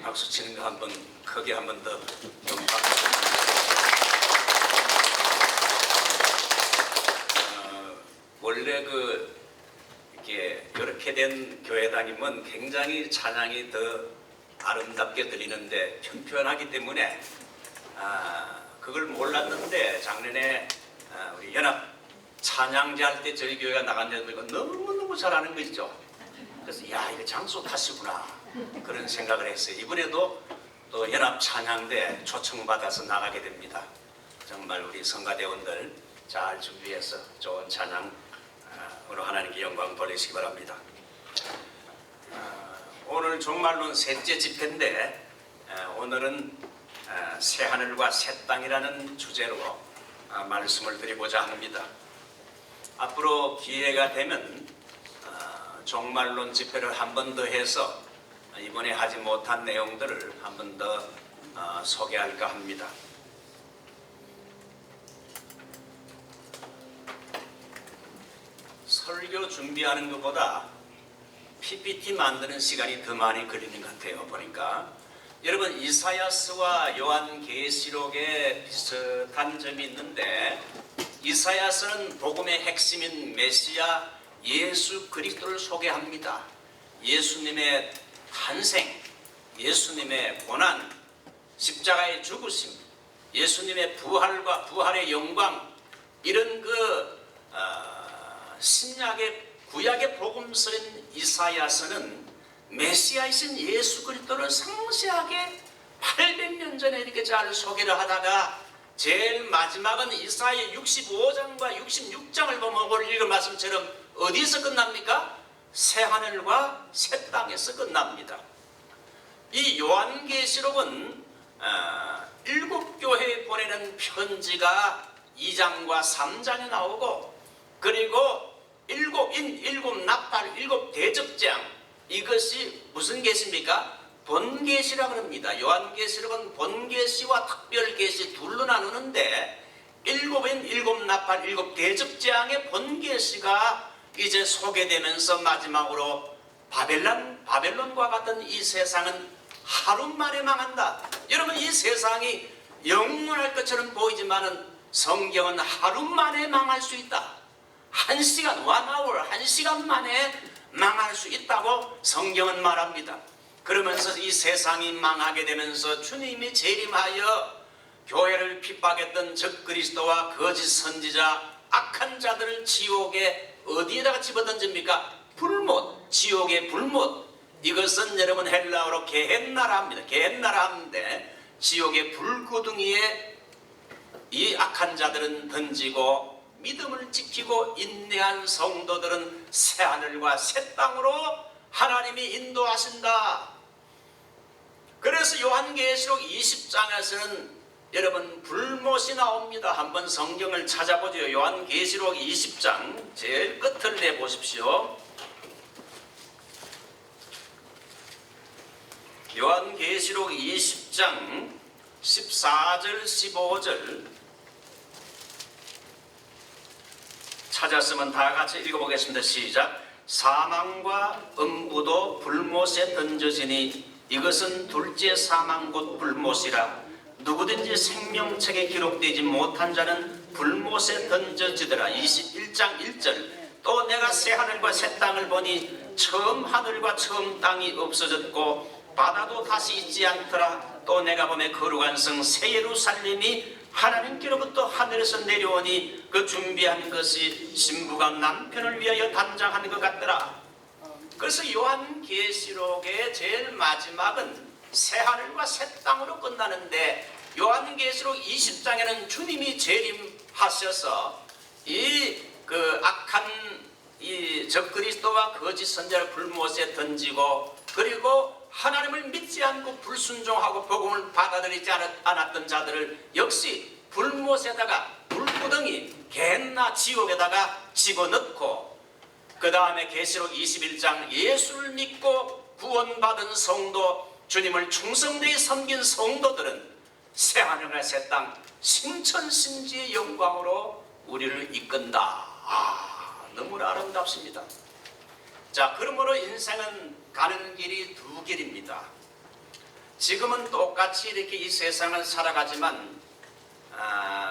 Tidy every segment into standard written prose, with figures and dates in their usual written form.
박수 치는 거 한번 크게 한 번 더 좀 원래 이렇게 된 교회 다니면 굉장히 찬양이 더 아름답게 들리는데 편편하기 때문에 그걸 몰랐는데 작년에 우리 연합 찬양제 할 때 저희 교회가 나갔는데 너무너무 잘하는 거 있죠. 그래서 야, 이거 장소 탓이구나 그런 생각을 했어요. 이번에도 또 연합 찬양대 초청받아서 나가게 됩니다. 정말 우리 성가대원들 잘 준비해서 좋은 찬양으로 하나님께 영광 돌리시기 바랍니다. 오늘 종말론 셋째 집회인데 오늘은 새하늘과 새 땅이라는 주제로 말씀을 드리고자 합니다. 앞으로 기회가 되면 종말론 집회를 한 번 더 해서 이번에 하지 못한 내용들을 한 번 더 소개할까 합니다. 설교 준비하는 것보다 PPT 만드는 시간이 더 많이 걸리는 것 같아요. 보니까 여러분 이사야서와 요한계시록에 비슷한 점이 있는데 이사야서는 복음의 핵심인 메시아 예수 그리스도를 소개합니다. 예수님의 탄생, 예수님의 고난, 십자가의 죽으심, 예수님의 부활과 부활의 영광, 이런 신약의 구약의 복음서인 이사야서는 메시아이신 예수 그리스도를 상세하게 800년 전에 이렇게 잘 소개를 하다가 제일 마지막은 이사야 65장과 66장을 보면 오늘 읽은 말씀처럼 어디서 끝납니까? 새하늘과 새 땅에서 끝납니다. 이 요한계시록은 7교회에 보내는 편지가 2장과 3장에 나오고 그리고 7인, 7나팔, 7대접장, 이것이 무슨 계시입니까? 본계시라고 합니다. 요한계시록은 본계시와 특별계시 둘로 나누는데 7인, 7나팔, 7대접장의 본계시가 이제 소개되면서 마지막으로 바벨론과 같은 이 세상은 하루 만에 망한다. 여러분 이 세상이 영원할 것처럼 보이지만은 성경은 하루 만에 망할 수 있다. 1시간, 1hour, 1시간 만에 망할 수 있다고 성경은 말합니다. 그러면서 이 세상이 망하게 되면서 주님이 재림하여 교회를 핍박했던 적그리스도와 거짓 선지자, 악한 자들을 지옥에 어디에다가 집어던집니까? 불못, 지옥의 불못. 이것은 여러분 헬라어로 게헨나라입니다. 게헨나라 하는데 지옥의 불구덩이에 이 악한 자들은 던지고 믿음을 지키고 인내한 성도들은 새하늘과 새 땅으로 하나님이 인도하신다. 그래서 요한계시록 20장에서는 여러분 불못이 나옵니다. 한번 성경을 찾아보죠. 요한계시록 20장 제일 끝을 내보십시오. 요한계시록 20장 14절 15절 찾았으면 다 같이 읽어보겠습니다. 시작. 사망과 음부도 불못에 던져지니 이것은 둘째 사망 곧 불못이라. 누구든지 생명책에 기록되지 못한 자는 불못에 던져지더라. 21장 1절. 또 내가 새 하늘과 새 땅을 보니 처음 하늘과 처음 땅이 없어졌고 바다도 다시 있지 않더라. 또 내가 보매 거룩한 성 새 예루살렘이 하나님께로부터 하늘에서 내려오니 그 준비한 것이 신부가 남편을 위하여 단장하는 것 같더라. 그래서 요한계시록의 제일 마지막은 새하늘과 새 땅으로 끝나는데 요한계시록 20장에는 주님이 재림하셔서 악한 적그리스도와 거짓 선지자를 불못에 던지고 그리고 하나님을 믿지 않고 불순종하고 복음을 받아들이지 않았던 자들을 역시 불못에다가 불구덩이 게헨나 지옥에다가 집어넣고 그 다음에 계시록 21장 예수를 믿고 구원받은 성도 주님을 충성되이 섬긴 성도들은 새하늘과 새 땅 신천신지의 영광으로 우리를 이끈다. 너무나 아름답습니다. 자, 그러므로 인생은 가는 길이 두 길입니다. 지금은 똑같이 이렇게 이 세상을 살아가지만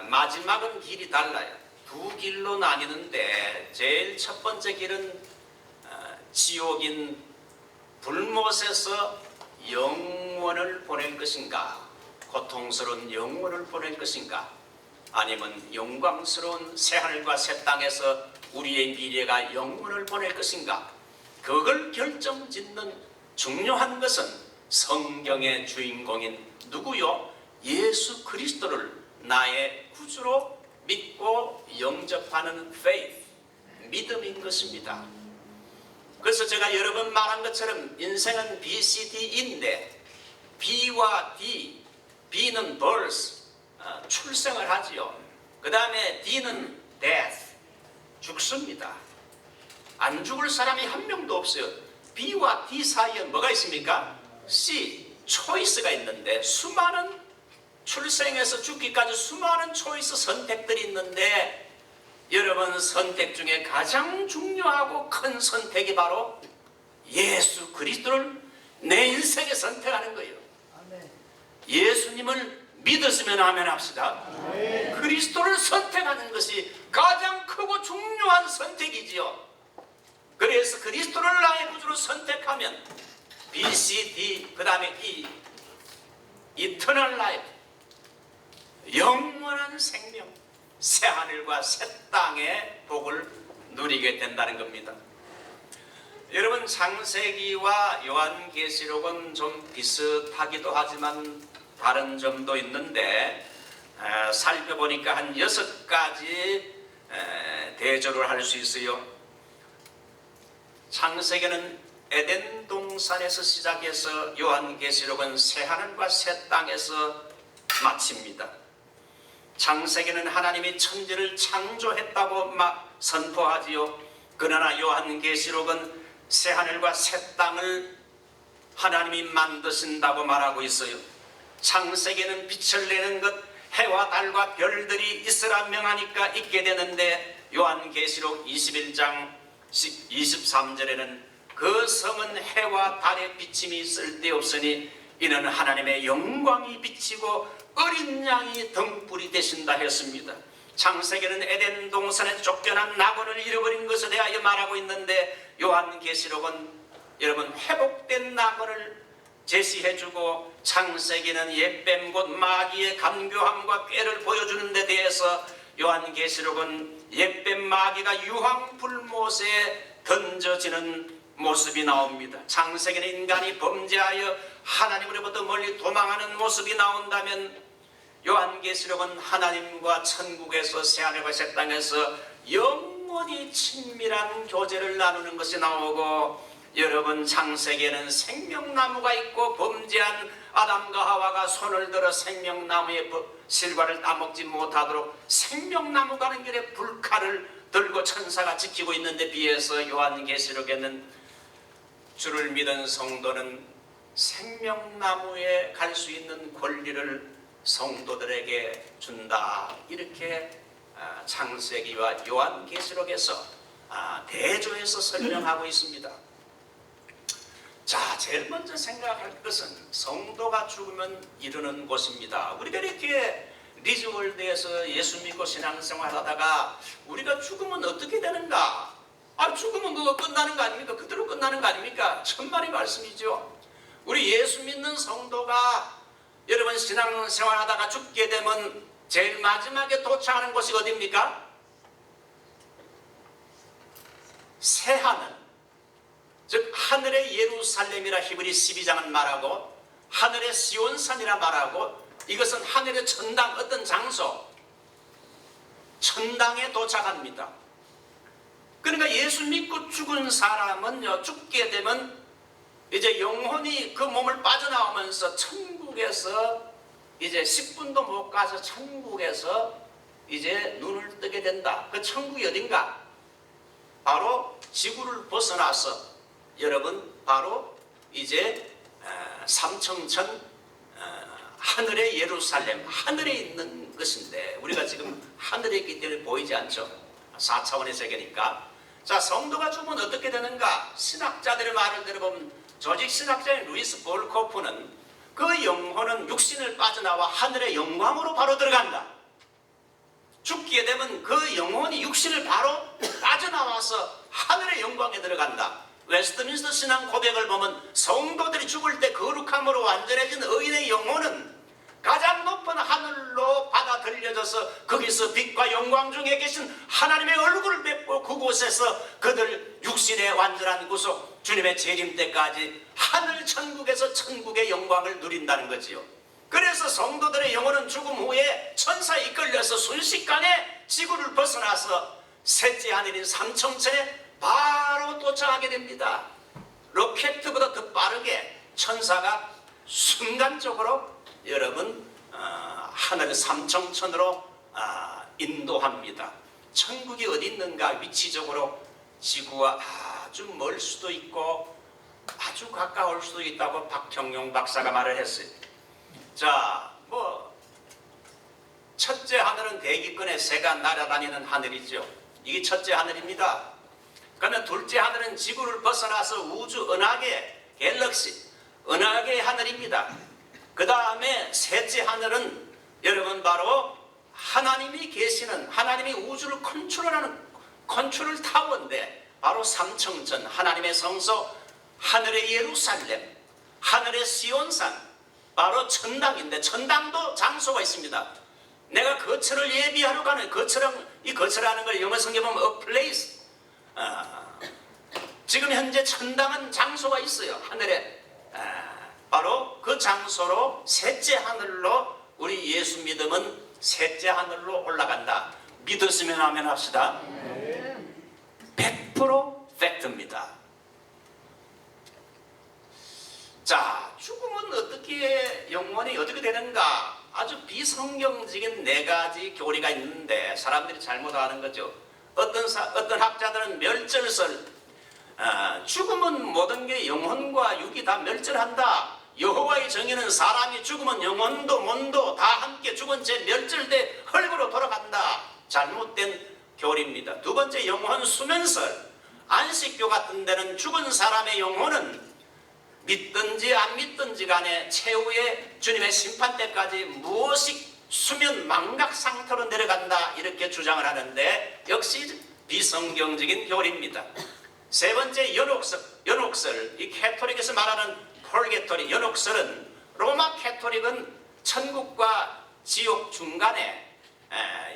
마지막은 길이 달라요. 두 길로 나뉘는데 제일 첫 번째 길은 지옥인 불못에서 영원을 보낼 것인가, 고통스러운 영원을 보낼 것인가, 아니면 영광스러운 새하늘과 새 땅에서 우리의 미래가 영원을 보낼 것인가, 그걸 결정짓는 중요한 것은 성경의 주인공인 누구요? 예수 그리스도를 나의 구주로 믿고 영접하는 faith, 믿음인 것입니다. 그래서 제가 여러 번 말한 것처럼 인생은 BCD인데 B와 D, B는 birth, 출생을 하지요. 그 다음에 D는 death, 죽습니다. 안 죽을 사람이 한 명도 없어요. B와 D 사이에 뭐가 있습니까? C, 초이스가 있는데 수많은 출생에서 죽기까지 수많은 초이스 선택들이 있는데 여러분, 선택 중에 가장 중요하고 큰 선택이 바로 예수 그리스도를 내 인생에 선택하는 거예요. 예수님을 믿었으면 아멘 합시다. 그리스도를 선택하는 것이 가장 크고 중요한 선택이지요. 그래서 그리스도를 나의 구주로 선택하면 B, C, D, 그 다음에 E, Eternal Life, 영원한 생명, 새하늘과 새 땅의 복을 누리게 된다는 겁니다. 여러분, 창세기와 요한계시록은 좀 비슷하기도 하지만 다른 점도 있는데 살펴보니까 한 6가지 대조를 할 수 있어요. 창세기는 에덴 동산에서 시작해서 요한계시록은 새하늘과 새 땅에서 마칩니다. 창세기는 하나님이 천지를 창조했다고 막 선포하지요. 그러나 요한계시록은 새하늘과 새 땅을 하나님이 만드신다고 말하고 있어요. 창세기는 빛을 내는 것, 해와 달과 별들이 있으라 명하니까 있게 되는데 요한계시록 21장 23절에는 그 성은 해와 달의 비침이 쓸데없으니 이는 하나님의 영광이 비치고 어린 양이 등불이 되신다 했습니다. 창세기는 에덴 동산에 쫓겨난 낙원을 잃어버린 것에 대하여 말하고 있는데 요한계시록은 여러분 회복된 낙원을 제시해주고 창세기는 옛뱀 곧 마귀의 간교함과 꾀를 보여주는 데 대해서 요한계시록은 옛뱀 마귀가 유황불못에 던져지는 모습이 나옵니다. 창세기는 인간이 범죄하여 하나님으로부터 멀리 도망하는 모습이 나온다면 요한계시록은 하나님과 천국에서 새하늘과 새 땅에서 영원히 친밀한 교제를 나누는 것이 나오고, 여러분 창세기에는 생명나무가 있고 범죄한 아담과 하와가 손을 들어 생명나무의 실과를 따먹지 못하도록 생명나무 가는 길에 불칼을 들고 천사가 지키고 있는데 비해서 요한계시록에는 주를 믿은 성도는 생명나무에 갈 수 있는 권리를 성도들에게 준다. 이렇게 창세기와 요한계시록에서 대조해서 설명하고 있습니다. 자, 제일 먼저 생각할 것은 성도가 죽으면 이르는 곳입니다. 우리가 이렇게 리즈월드에서 예수 믿고 신앙생활 하다가 우리가 죽으면 어떻게 되는가? 죽으면 그거 끝나는 거 아닙니까? 그대로 끝나는 거 아닙니까? 천만의 말씀이죠. 우리 예수 믿는 성도가 여러분 신앙생활 하다가 죽게 되면 제일 마지막에 도착하는 곳이 어디입니까? 새하늘, 즉 하늘의 예루살렘이라 히브리 12장은 말하고 하늘의 시온산이라 말하고, 이것은 하늘의 천당, 어떤 장소, 천당에 도착합니다. 그러니까 예수 믿고 죽은 사람은요, 죽게 되면 이제 영혼이 그 몸을 빠져나오면서 천국에서 이제 10분도 못 가서 천국에서 이제 눈을 뜨게 된다. 그 천국이 어딘가? 바로 지구를 벗어나서 여러분 바로 이제 삼청천 하늘의 예루살렘, 하늘에 있는 것인데 우리가 지금 하늘에 있기 때문에 보이지 않죠. 4차원의 세계니까. 자, 성도가 죽으면 어떻게 되는가? 신학자들의 말을 들어보면 조직 신학자인 루이스 볼코프는 그 영혼은 육신을 빠져나와 하늘의 영광으로 바로 들어간다. 죽게 되면 그 영혼이 육신을 바로 빠져나와서 하늘의 영광에 들어간다. 웨스트민스터 신앙 고백을 보면 성도들이 죽을 때 거룩함으로 완전해진 의인의 영혼은 가장 높은 하늘로 받아들여져서 거기서 빛과 영광 중에 계신 하나님의 얼굴을 뵙고 그곳에서 그들 육신의 완전한 구속 주님의 재림 때까지 하늘 천국에서 천국의 영광을 누린다는 거지요. 그래서 성도들의 영혼은 죽음 후에 천사에 이끌려서 순식간에 지구를 벗어나서 셋째 하늘인 삼청천에 바로 도착하게 됩니다. 로켓보다 더 빠르게 천사가 순간적으로 여러분 하늘 삼청천으로 인도합니다. 천국이 어디 있는가? 위치적으로 지구와 아주 멀 수도 있고 아주 가까울 수도 있다고 박형용 박사가 말을 했어요. 자, 첫째 하늘은 대기권에 새가 날아다니는 하늘이죠. 이게 첫째 하늘입니다. 그러면 둘째 하늘은 지구를 벗어나서 우주 은하계 갤럭시 은하계의 하늘입니다. 그 다음에 셋째 하늘은 여러분 바로 하나님이 계시는 하나님이 우주를 컨트롤하는 컨트롤 타워인데 바로 삼청천 하나님의 성소 하늘의 예루살렘 하늘의 시온산 바로 천당인데 천당도 장소가 있습니다. 내가 거처를 예비하러 가는 이 거처라는 걸 영어 성경에 보면 a place 지금 현재 천당은 장소가 있어요. 하늘에 바로 그 장소로 셋째 하늘로 우리 예수 믿음은 셋째 하늘로 올라간다. 믿었으면 아멘 합시다. 100% 팩트입니다. 자, 죽음은 어떻게 영원히 어떻게 되는가? 아주 비성경적인 네 가지 교리가 있는데 사람들이 잘못 아는 거죠. 어떤 학자들은 멸절설 죽음은 모든 게 영혼과 육이 다 멸절한다. 여호와의 정의는 사람이 죽으면 영혼도 몸도 다 함께 죽은 채 멸절돼 흙으로 돌아간다. 잘못된 교리입니다. 두 번째 영혼 수면설 안식교 같은 데는 죽은 사람의 영혼은 믿든지 안 믿든지 간에 최후의 주님의 심판 때까지 무엇이 수면 망각 상태로 내려간다 이렇게 주장을 하는데 역시 비성경적인 교리입니다. 세 번째 연옥설 이 캐토릭에서 말하는 폴게토리 연옥설은 로마 캐토릭은 천국과 지옥 중간에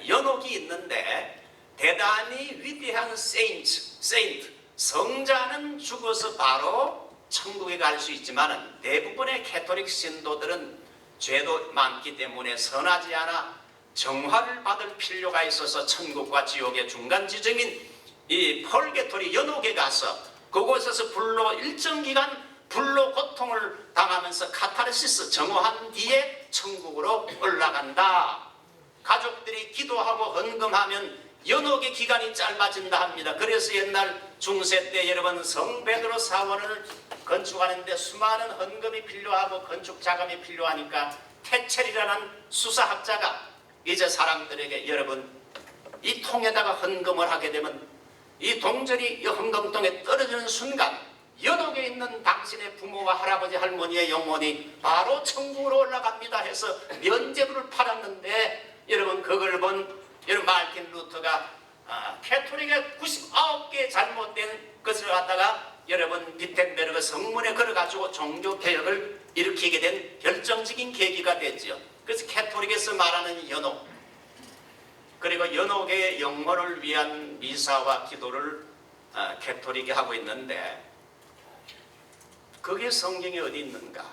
연옥이 있는데 대단히 위대한 세인트 성자는 죽어서 바로 천국에 갈 수 있지만 대부분의 캐토릭 신도들은 죄도 많기 때문에 선하지 않아 정화를 받을 필요가 있어서 천국과 지옥의 중간 지점인 이 펄게토리 연옥에 가서 그곳에서 불로 일정 기간 불로 고통을 당하면서 카타르시스 정화한 뒤에 천국으로 올라간다. 가족들이 기도하고 헌금하면 연옥의 기간이 짧아진다 합니다. 그래서 옛날 중세 때 여러분 성 베드로 사원을 건축하는데 수많은 헌금이 필요하고 건축 자금이 필요하니까 테첼이라는 수사학자가 이제 사람들에게 여러분 이 통에다가 헌금을 하게 되면 이 동전이 이 헌금통에 떨어지는 순간 연옥에 있는 당신의 부모와 할아버지 할머니의 영혼이 바로 천국으로 올라갑니다 해서 면제부를 팔았는데 여러분 그걸 본 여러분 마르틴 루터가 캐토릭의 99개 잘못된 것을 갖다가 여러분 비텐베르그 성문에 걸어가지고 종교개혁을 일으키게 된 결정적인 계기가 됐죠. 그래서 캐토릭에서 말하는 연옥 그리고 연옥의 영혼을 위한 미사와 기도를 캐토릭이 하고 있는데 그게 성경에 어디 있는가?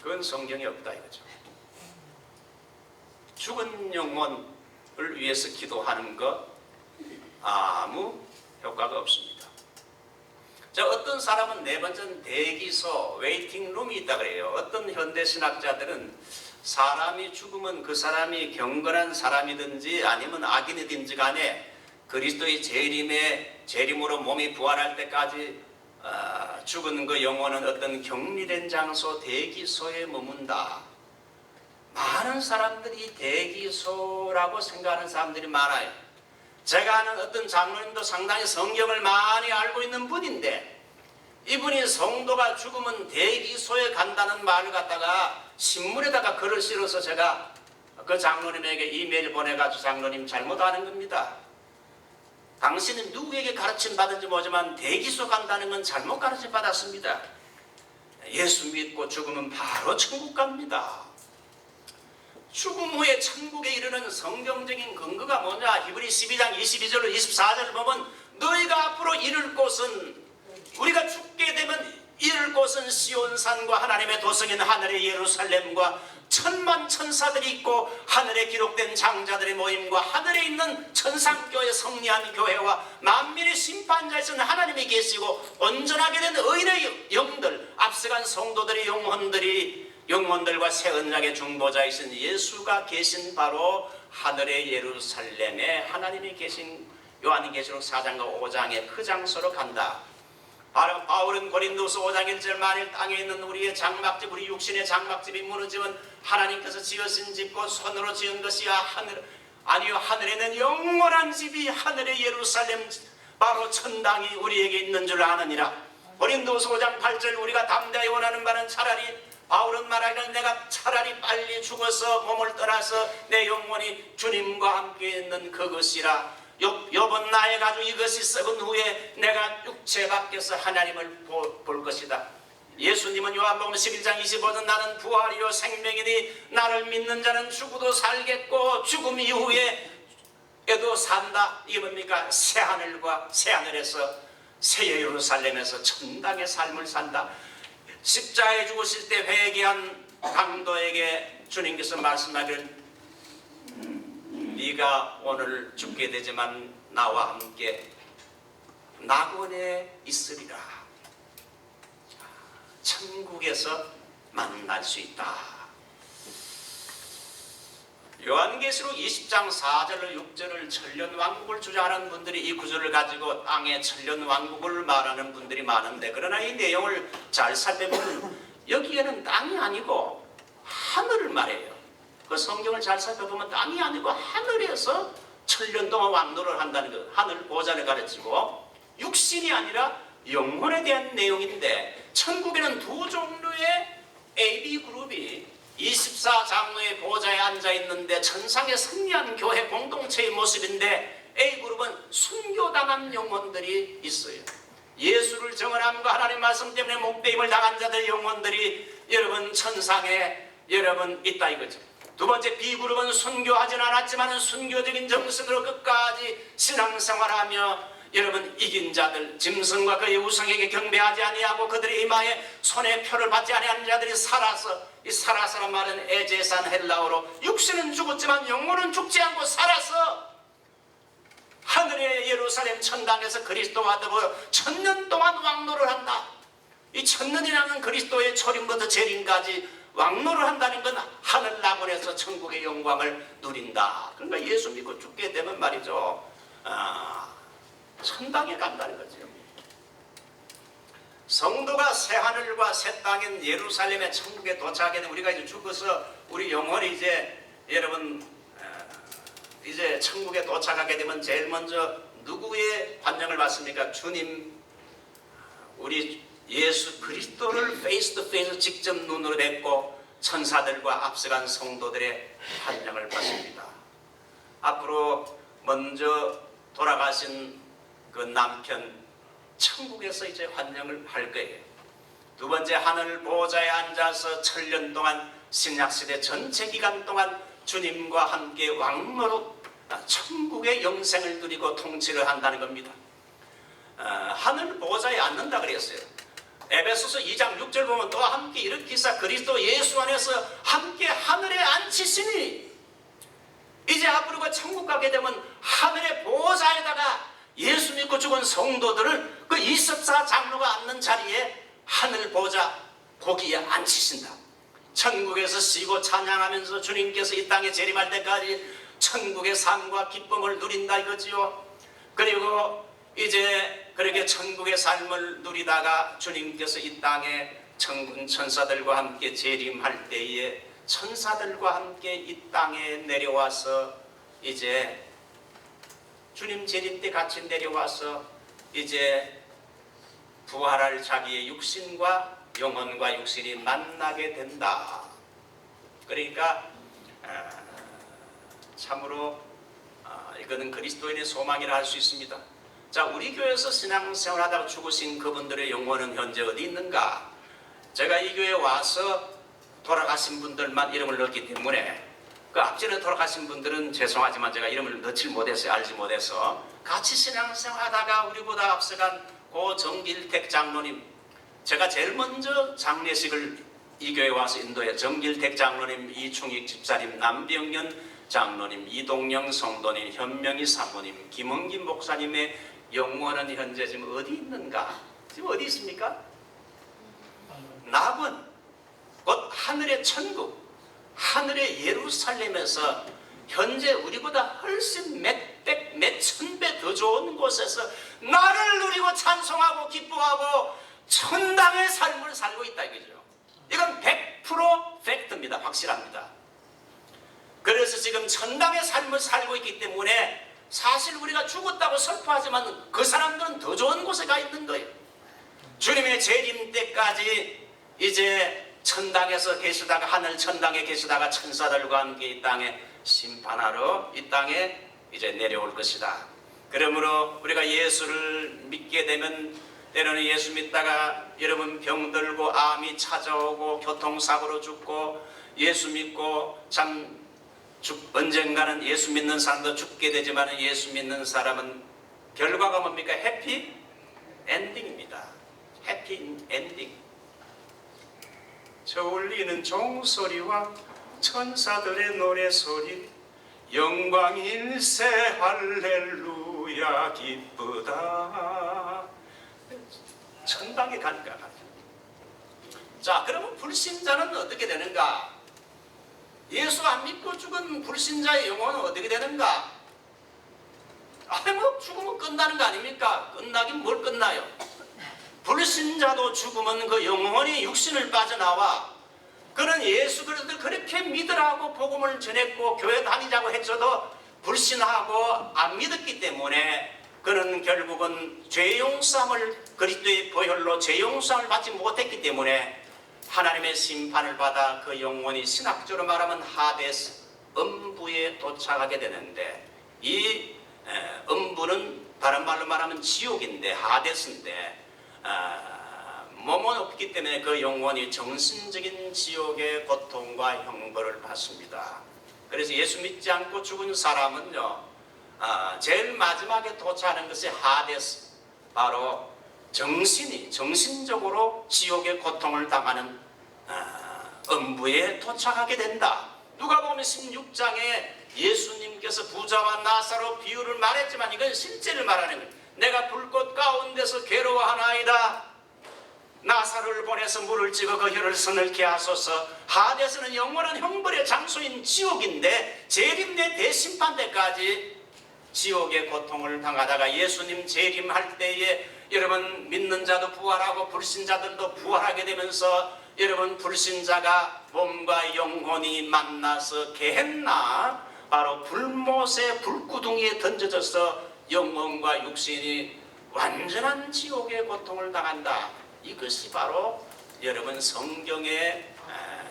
그건 성경에 없다 이거죠. 죽은 영혼을 위해서 기도하는 것 아무 효과가 없습니다. 자, 어떤 사람은 네 번째는 대기소, 웨이팅룸이 있다 그래요. 어떤 현대신학자들은 사람이 죽으면 그 사람이 경건한 사람이든지 아니면 악인이든지 간에 그리스도의 재림으로 몸이 부활할 때까지 죽은 그 영혼은 어떤 격리된 장소 대기소에 머문다. 많은 사람들이 대기소라고 생각하는 사람들이 많아요. 제가 아는 어떤 장로님도 상당히 성경을 많이 알고 있는 분인데 이분이 성도가 죽으면 대기소에 간다는 말을 갖다가 신문에다가 글을 실어서 제가 그 장로님에게 이메일 보내가지고 장로님 잘못하는 겁니다. 당신은 누구에게 가르침 받은지 모르지만 대기소 간다는 건 잘못 가르침 받았습니다. 예수 믿고 죽으면 바로 천국 갑니다. 죽음 후에 천국에 이르는 성경적인 근거가 뭐냐? 히브리 12장 22절로 24절을 보면 너희가 앞으로 이룰 곳은, 우리가 죽게 되면 이룰 곳은 시온산과 하나님의 도성인 하늘의 예루살렘과 천만 천사들이 있고 하늘에 기록된 장자들의 모임과 하늘에 있는 천상교회 성리한 교회와 만민의 심판자이신 하나님이 계시고 온전하게 된 의인의 영들, 앞서간 성도들의 영혼들과 새 언약의 중보자이신 예수가 계신 바로 하늘의 예루살렘에 하나님이 계신 요한계시록 4장과 5장의 그 장소로 간다. 바울은 고린도서 5장 1절 만일 땅에 있는 우리의 장막집, 우리 육신의 장막집이 무너지면 하나님께서 지으신 집고 손으로 지은 것이야 하늘에 있는 영원한 집이 하늘의 예루살렘 바로 천당이 우리에게 있는 줄 아느니라. 고린도서 5장 8절 우리가 담대히 원하는 바는 차라리, 바울은 말하기를 내가 차라리 빨리 죽어서 몸을 떠나서 내 영혼이 주님과 함께 있는 그것이라. 욥은 나의 가죽 이것이 썩은 후에 내가 육체 밖에서 하나님을 볼 것이다. 예수님은 요한복음 11장 25절 나는 부활이요 생명이니 나를 믿는 자는 죽어도 살겠고 죽음 이후에도 산다. 이게 뭡니까? 새하늘과 새하늘에서 새 예루살렘에서 천당의 삶을 산다. 십자가에 죽으실 때 회개한 강도에게 주님께서 말씀하기를 네가 오늘 죽게 되지만 나와 함께 낙원에 있으리라. 천국에서 만날 수 있다. 요한계시록 20장 4절로 6절을 천년왕국을 주장하는 분들이 이 구절을 가지고 땅의 천년왕국을 말하는 분들이 많은데, 그러나 이 내용을 잘 살펴보면 여기에는 땅이 아니고 하늘을 말해요. 그 성경을 잘 살펴보면 땅이 아니고 하늘에서 천년 동안 왕노를 한다는 것, 하늘 보좌를 가르치고 육신이 아니라 영혼에 대한 내용인데, 천국에는 두 종류의 AB그룹이 24장로의 보좌에 앉아있는데 천상의 승리한 교회 공동체의 모습인데, A그룹은 순교당한 영혼들이 있어요. 예수를 정언함과 하나님 말씀 때문에 목배임을 당한 자들 영혼들이 여러분 천상에 여러분 있다 이거죠. 두 번째 B그룹은 순교하진 않았지만 순교적인 정신으로 끝까지 신앙생활하며 여러분 이긴 자들, 짐승과 그의 우상에게 경배하지 아니하고 그들의 이마에 손에 표를 받지 아니하는 자들이 살아서, 이 살아서란 말은 에제산 헬라어로 육신은 죽었지만 영혼은 죽지 않고 살아서 하늘의 예루살렘 천당에서 그리스도와 더불어 천년 동안 왕노를 한다. 이 천년이라는 그리스도의 초림부터 재림까지 왕노를 한다는 건 하늘 낙원에서 천국의 영광을 누린다. 그러니까 예수 믿고 죽게 되면 말이죠, 천당에 간다는 거죠. 성도가 새하늘과 새 땅인 예루살렘의 천국에 도착하게 되면 우리가 이제 죽어서 우리 영혼이 이제 여러분 이제 천국에 도착하게 되면 제일 먼저 누구의 환영을 받습니까? 주님, 우리 예수 그리스도를 페이스 투 페이스 직접 눈으로 뵙고 천사들과 앞서간 성도들의 환영을 받습니다. 앞으로 먼저 돌아가신 그 남편 천국에서 이제 환영을 할 거예요. 두 번째 하늘 보좌에 앉아서 천년 동안 신약시대 전체 기간 동안 주님과 함께 왕노로 천국의 영생을 누리고 통치를 한다는 겁니다. 하늘 보좌에 앉는다 그랬어요. 에베소서 2장 6절 보면 또 함께 일으키사 그리스도 예수 안에서 함께 하늘에 앉히시니, 이제 앞으로 그 천국 가게 되면 하늘의 보좌에다가 예수 믿고 죽은 성도들을 그 24장로가 앉는 자리에 하늘 보좌 거기에 앉히신다. 천국에서 쉬고 찬양하면서 주님께서 이 땅에 재림할 때까지 천국의 삶과 기쁨을 누린다 이거지요. 그리고 이제 그렇게 천국의 삶을 누리다가 주님께서 이 땅에 천군 천사들과 함께 재림할 때에 천사들과 함께 이 땅에 내려와서 이제 주님 재림 때 같이 내려와서 이제 부활할 자기의 육신과 영혼과 육신이 만나게 된다. 그러니까 참으로 이거는 그리스도인의 소망이라 할 수 있습니다. 자, 우리 교회에서 신앙생활하다가 죽으신 그분들의 영혼은 현재 어디 있는가? 제가 이 교회에 와서 돌아가신 분들만 이름을 넣었기 때문에 그 앞전에 돌아가신 분들은 죄송하지만 제가 이름을 넣지 못해서 알지 못해서 같이 신앙생활하다가 우리보다 앞서간 고 정길택 장로님, 제가 제일 먼저 장례식을 이 교회에 와서 인도해 정길택 장로님, 이충익 집사님, 남병년 장로님, 이동영 성도님, 현명희 사모님, 김원기 목사님의 영혼은 현재 지금 어디 있는가? 지금 어디 있습니까? 낙원, 곧 하늘의 천국, 하늘의 예루살렘에서 현재 우리보다 훨씬 몇백, 몇천 배 더 좋은 곳에서 나를 누리고 찬송하고 기뻐하고 천당의 삶을 살고 있다 이거죠. 이건 100% 팩트입니다. 확실합니다. 그래서 지금 천당의 삶을 살고 있기 때문에 사실 우리가 죽었다고 슬퍼하지만 그 사람들은 더 좋은 곳에 가 있는 거예요. 주님의 재림 때까지 이제 천당에서 계시다가 하늘 천당에 계시다가 천사들과 함께 이 땅에 심판하러 이 땅에 이제 내려올 것이다. 그러므로 우리가 예수를 믿게 되면 때로는 예수 믿다가 여러분 병들고 암이 찾아오고 교통사고로 죽고 예수 믿고 참 언젠가는 예수 믿는 사람도 죽게 되지만 예수 믿는 사람은 결과가 뭡니까? 해피 엔딩입니다. 해피 엔딩. 저 울리는 종소리와 천사들의 노래소리 영광일세 할렐루야 기쁘다. 천당에 가니까. 자, 그러면 불신자는 어떻게 되는가? 예수 안 믿고 죽은 불신자의 영혼은 어떻게 되는가? 뭐 죽으면 끝나는 거 아닙니까? 끝나긴 뭘 끝나요? 불신자도 죽으면 그 영혼이 육신을 빠져나와. 그는 예수 그리스도를 그렇게 믿으라고 복음을 전했고 교회 다니자고 했어도 불신하고 안 믿었기 때문에 그는 결국은 죄용sam을 그리스도의 보혈로 죄용sam을 받지 못했기 때문에 하나님의 심판을 받아 그 영혼이 신학적으로 말하면 하데스 음부에 도착하게 되는데 이 음부는 다른 말로 말하면 지옥인데 하데스인데 몸은 없기 때문에 그 영혼이 정신적인 지옥의 고통과 형벌을 받습니다. 그래서 예수 믿지 않고 죽은 사람은요 제일 마지막에 도착하는 것이 하데스, 바로 정신적으로 지옥의 고통을 당하는 음부에 도착하게 된다. 누가복음 16장에 예수님께서 부자와 나사로 비유를 말했지만 이건 실제를 말하는 거예요. 내가 불꽃 가운데서 괴로워하나이다. 나사로를 보내서 물을 찍어 그 혀를 서늘케 하소서. 하데스는 영원한 형벌의 장소인 지옥인데 재림내 대심판 때까지 지옥의 고통을 당하다가 예수님 재림할 때에 여러분 믿는 자도 부활하고 불신자들도 부활하게 되면서 여러분 불신자가 몸과 영혼이 만나서 게헨나 바로 불못의 불구덩이에 던져져서 영혼과 육신이 완전한 지옥의 고통을 당한다. 이것이 바로 여러분 성경의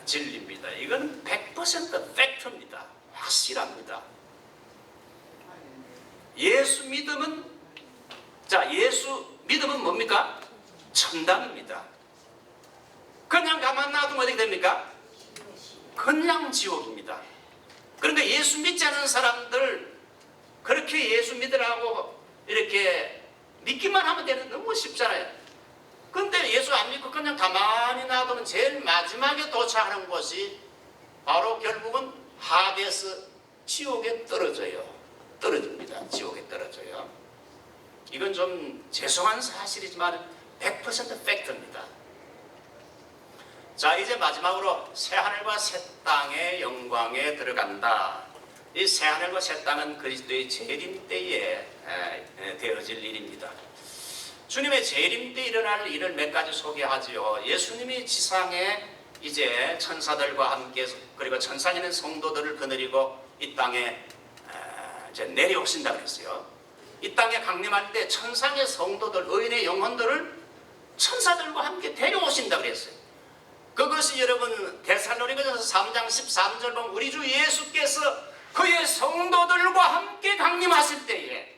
진리입니다. 이건 100% 팩트입니다. 확실합니다. 예수 믿음은 뭡니까? 천당입니다. 그냥 가만 놔두면 어떻게 됩니까? 그냥 지옥입니다. 그런데 예수 믿지 않는 사람들 그렇게 예수 믿으라고 이렇게 믿기만 하면 되는 너무 쉽잖아요. 근데 예수 안 믿고 그냥 가만히 놔두면 제일 마지막에 도착하는 곳이 바로 결국은 하데스 지옥에 떨어집니다. 지옥에 떨어져요. 이건 좀 죄송한 사실이지만 100% 팩트입니다. 자, 이제 마지막으로 새하늘과 새 땅의 영광에 들어간다. 이 새하늘과 새 땅은 그리스도의 재림 때에 되어질 일입니다. 주님의 재림 때 일어날 일을 몇 가지 소개하지요. 예수님이 지상에 이제 천사들과 함께 그리고 천상에 있는 성도들을 거느리고 이 땅에 이제 내려오신다 그랬어요. 이 땅에 강림할 때 천상의 성도들, 의인의 영혼들을 천사들과 함께 데려오신다 그랬어요. 그것이 여러분 데살로니가전서 3장 13절 보면 우리 주 예수께서 그의 성도들과 함께 강림하실 때에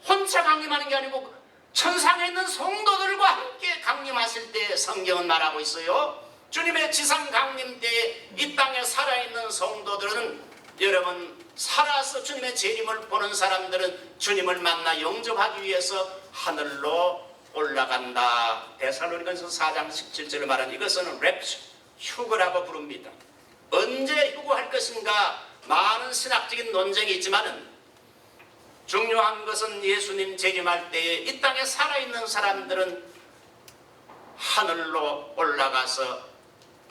혼자 강림하는 게 아니고 천상에 있는 성도들과 함께 강림하실 때 성경은 말하고 있어요. 주님의 지상 강림 때에 이 땅에 살아있는 성도들은 여러분 살아서 주님의 재림을 보는 사람들은 주님을 만나 영접하기 위해서 하늘로 올라간다. 데살로니가전서 4장 17절을 말하는 이것은 랩처, 휴거라고 부릅니다. 언제 휴거할 것인가 많은 신학적인 논쟁이 있지만은 중요한 것은 예수님 재림할 때에 이 땅에 살아있는 사람들은 하늘로 올라가서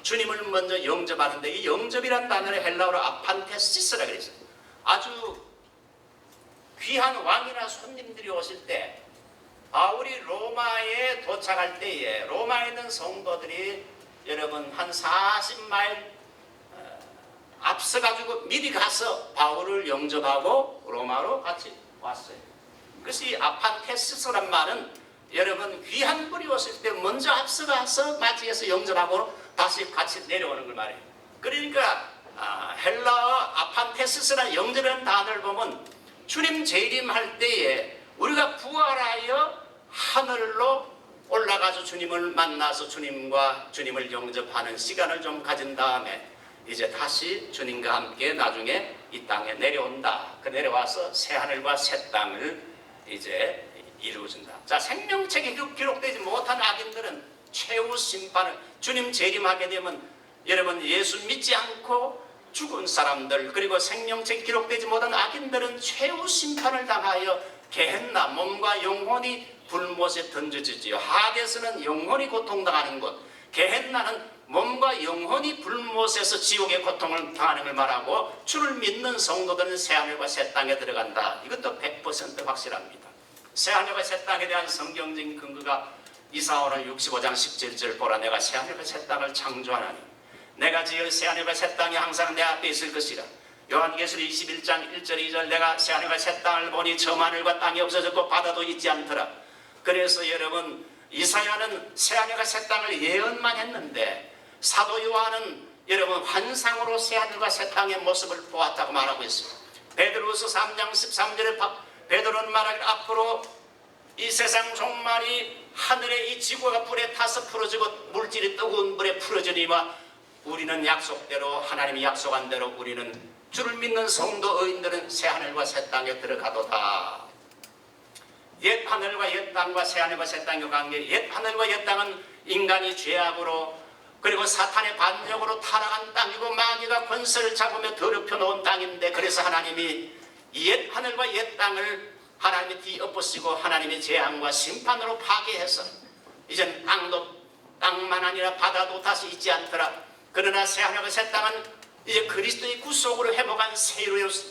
주님을 먼저 영접하는데 이 영접이란 단어를 헬라어로 아판테시스라 그랬어요. 아주 귀한 왕이나 손님들이 오실 때 바울이 로마에 도착할 때에 로마에 있는 성도들이 여러분 한 40마일 앞서가지고 미리 가서 바울을 영접하고 로마로 같이 왔어요. 그래서 이 아판테시스란 말은 여러분 귀한 분이 오실 때 먼저 앞서가서 맞이해서 영접하고 다시 같이 내려오는 걸 말해요. 그러니까 헬라어 아판테시스라는 영접이라는 단어를 보면 주님 재림할 때에 우리가 부활하여 하늘로 올라가서 주님을 만나서 주님을 영접하는 시간을 좀 가진 다음에 이제 다시 주님과 함께 나중에 이 땅에 내려온다. 그 내려와서 새 하늘과 새 땅을 이제 이루어진다. 자, 생명책에 기록되지 못한 악인들은 최후 심판을 주님 재림하게 되면 여러분 예수 믿지 않고 죽은 사람들 그리고 생명책에 기록되지 못한 악인들은 최후 심판을 당하여 게헨나 몸과 영혼이 불못에 던져지지요. 하데스는 영혼이 고통당하는 곳, 게헨나는 몸과 영혼이 불못에서 지옥의 고통을 당하는 걸 말하고 주를 믿는 성도들은 새하늘과 새 땅에 들어간다. 이것도 100% 확실합니다. 새하늘과 새 땅에 대한 성경적인 근거가 이사야는 65장 17절 보라 내가 새하늘과 새 땅을 창조하나니 내가 지을 새하늘과 새 땅이 항상 내 앞에 있을 것이라. 요한계시록 21장 1절 2절 내가 새하늘과 새 땅을 보니 처음 하늘과 땅이 없어졌고 바다도 있지 않더라. 그래서 여러분 이사야는 새하늘과 새 땅을 예언만 했는데 사도 요한은 여러분 환상으로 새하늘과 새 땅의 모습을 보았다고 말하고 있습니다. 베드로후서 3장 13절에 베드로는 말하기를 앞으로 이 세상 종말이 하늘의 이 지구가 불에 타서 풀어지고 물질이 뜨거운 물에 풀어지니와 우리는 약속대로 하나님이 약속한 대로 우리는 주를 믿는 성도 의인들은 새하늘과 새 땅에 들어가도다. 옛 하늘과 옛 땅과 새하늘과 새 땅의 관계, 옛 하늘과 옛 땅은 인간이 죄악으로 그리고 사탄의 반역으로 타락한 땅이고 마귀가 권세를 잡으며 더럽혀 놓은 땅인데 그래서 하나님이 옛 하늘과 옛 땅을 하나님이 뒤엎으시고 하나님의 재앙과 심판으로 파괴해서 이젠 땅만 아니라 바다도 다시 있지 않더라. 그러나 새하늘과 새 땅은 이제 그리스도의 구속으로 회복한 새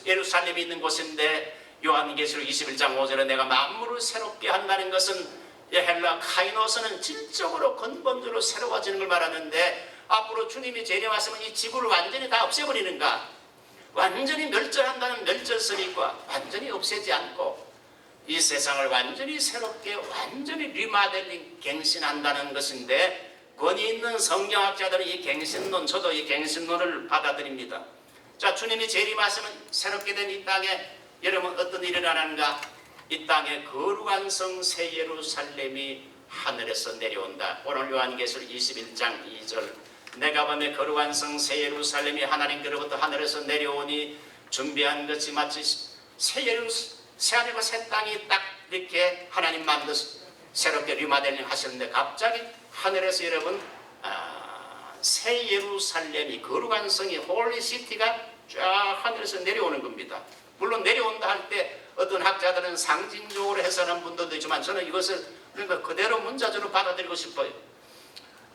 예루살렘이 있는 곳인데 요한계시록 21장 5절에 내가 만물을 새롭게 한다는 것은 헬라 카이노스는 질적으로 근본적으로 새로워지는 걸 말하는데 앞으로 주님이 재림하시면 이 지구를 완전히 다 없애버리는가? 완전히 멸절한다는 멸절설이과 완전히 없애지 않고 이 세상을 완전히 새롭게 완전히 리마델링 갱신한다는 것인데 권위 있는 성경학자들은 이 갱신론 저도 이 갱신론을 받아들입니다. 자, 주님이 재림하시면 새롭게 된 이 땅에 여러분 어떤 일이 일어나는가? 이 땅에 거룩한 성 새 예루살렘이 하늘에서 내려온다. 오늘 요한계시록 21장 2절 내가 밤에 거룩한 성 새 예루살렘이 하나님께로부터 하늘에서 내려오니 준비한 것이 마치 새 하늘과 새 땅이 딱 이렇게 하나님 만드서 새롭게 리마델링 하셨는데 갑자기 하늘에서 여러분 새 예루살렘이 거룩한 성이 홀리시티가 쫙 하늘에서 내려오는 겁니다. 물론 내려온다 할 때 어떤 학자들은 상징적으로 해석하는 분들도 있지만 저는 이것을 그러니까 그대로 문자적으로 받아들이고 싶어요.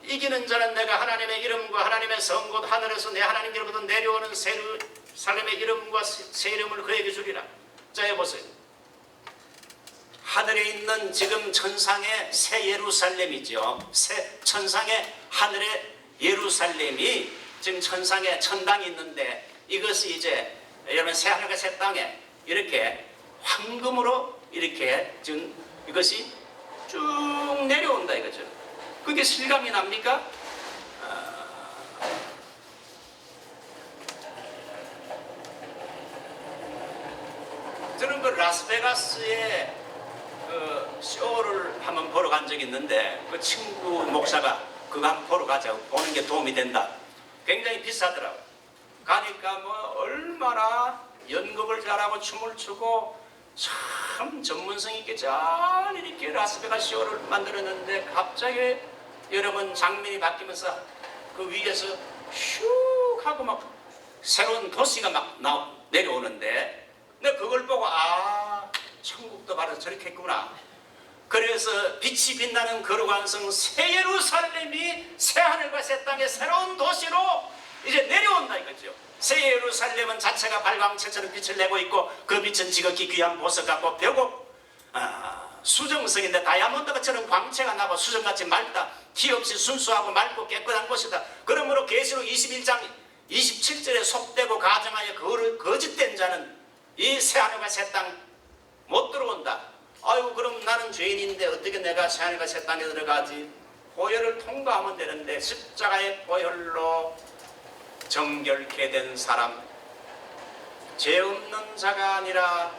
이기는 자는 내가 하나님의 이름과 하나님의 성 곧 하늘에서 내 하나님께로부터 내려오는 새 예루살렘의 이름과 새 이름을 그에게 주리라. 자, 해보세요. 하늘에 있는 지금 천상의 새 예루살렘이죠. 천상의 하늘의 예루살렘이 지금 천상에 천당이 있는데 이것이 이제 여러분 새 하늘과 새 땅에 이렇게 황금으로 이렇게 지금 이것이 쭉 내려온다 이거죠. 그게 실감이 납니까? 저는 그 라스베가스에 그 쇼를 한번 보러 간 적이 있는데 그 친구 목사가 그거 한번 보러 가자고, 보는 게 도움이 된다. 굉장히 비싸더라고. 가니까 뭐 얼마나 연극을 잘하고 춤을 추고 참 전문성 있게 잘 이렇게 라스베가스 쇼를 만들었는데 갑자기 여러분 장면이 바뀌면서 그 위에서 슉 하고 막 새로운 도시가 막 내려오는데 내가 그걸 보고 아, 천국도 바로 저렇게 했구나. 그래서 빛이 빛나는 거룩한 성 새 예루살렘이 새 하늘과 새 땅의 새로운 도시로 이제 내려온다 이거죠. 새 예루살렘은 자체가 발광체처럼 빛을 내고 있고 그 빛은 지극히 귀한 보석 같고 벼고 수정성인데 다이아몬드처럼 광채가 나고 수정같이 맑다. 티 없이 순수하고 맑고 깨끗한 곳이다. 그러므로 계시록 21장 27절에 속되고 가정하여 거짓된 자는 이 새하늘과 새 땅 못 들어온다. 아이고 그럼 나는 죄인인데 어떻게 내가 새하늘과 새 땅에 들어가지? 보혈을 통과하면 되는데 십자가의 보혈로 정결케 된 사람, 죄 없는 자가 아니라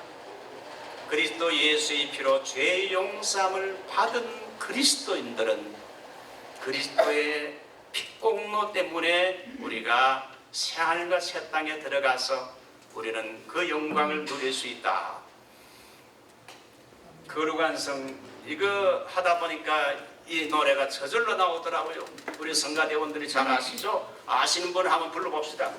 그리스도 예수의 피로 죄 용서함을 받은 그리스도인들은 그리스도의 피공로 때문에 우리가 새하늘과 새 땅에 들어가서 우리는 그 영광을 누릴 수 있다. 거룩한 성 이거 하다 보니까 이 노래가 저절로 나오더라고요. 우리 성가대원들이 잘 아시죠? 아시는 분을 한번 불러봅시다.